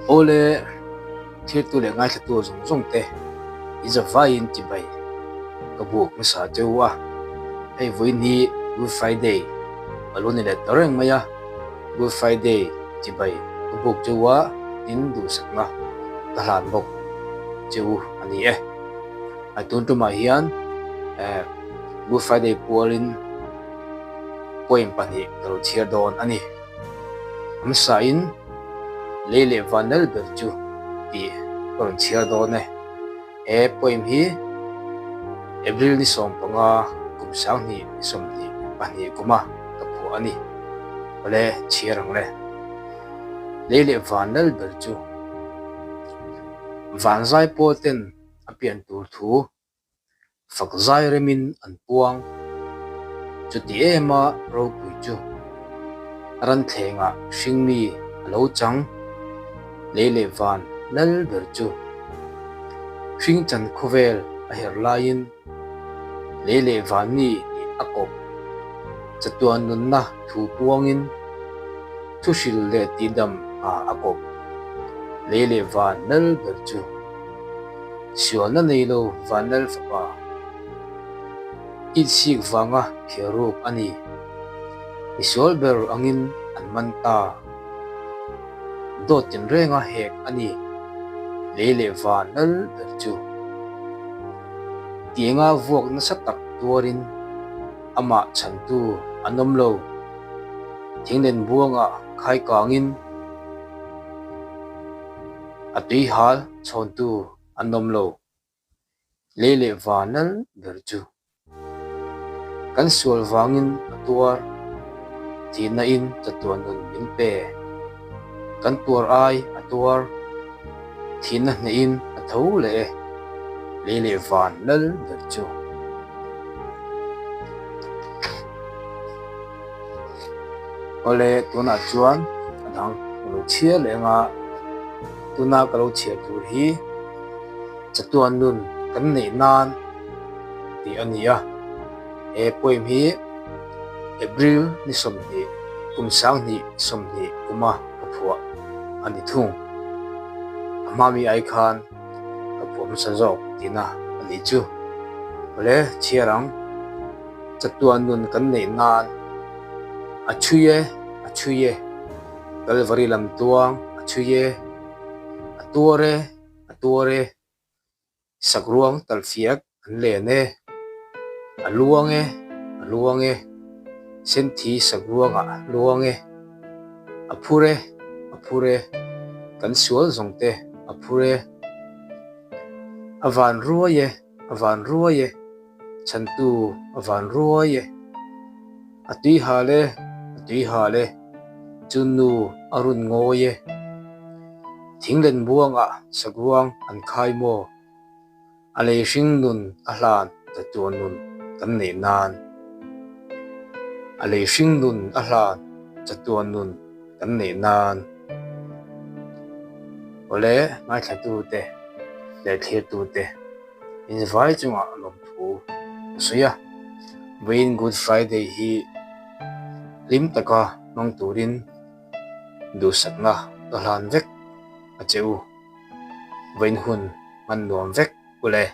ole thir tu le ngai thatu zong zong te is a vain ti bai ka buk ma sa tewa hei voi ni Good Friday aluni le toreng maya Good Friday ti bai ka buk tewa in du sakna talan bok cheu ani atun tu ma hian Good Friday pualin poem pani kalo thiar don ani am sa in lele vanal berju ti kalo thiar don poem hi April ni som panga kumsang ni som ni pani kuma kapu ani ole chirang le lele vanal berju vanzai poten apian tur thu fakzai remin an puang chuti ema ro puichu ran thenga shingmi lo chang lele van nal berchu shing chan khovel a her lain lele van ni akop chatuan nun na thu puangin thu shil le tidam a akop lele van nal berchu siona neilo vanal fa isik vanga kheruk ani isolber angin anmanta dotin renga hek ani lele vanal berchu tienga vok na satak tuarin ama chantu anomlo thinglen buanga khai kangin atui hal chontu anomlo lele vanal berchu kan sual wangin atuar tina in chatuan nun in pe kan tuar ai atuar thina na in atho le lele van nal berchu ole tuna chuan adang lo chia le nga tuna ka lo chia tur hi chatuan nun kan nei nan ti ania poem hi April ni som ni kumsang ni som ni kuma kapua ani thung amami ai khan kapum sanjok tina ani chu ole chiarang chatuan nun kan nei nan achuye kalvari lam tuang achuye atuare sakruang talfiak an le ne aluange senti sagruanga luange apure kan sual zongte apure avan ruaye chantu avan ruaye atui hale chunu arun ngoye thinglen buanga sagruang an khai mo ale hring nun ahlan tatuan nun kan nei nan ale hring nun ahlan chatuan nun kan nei nan ole ngai thatu te le thir tu te in vai chunga lom thu suya vein Good Friday hi lim taka mang turin du sakna ahlan vek acheu vein hun man nuam vek ule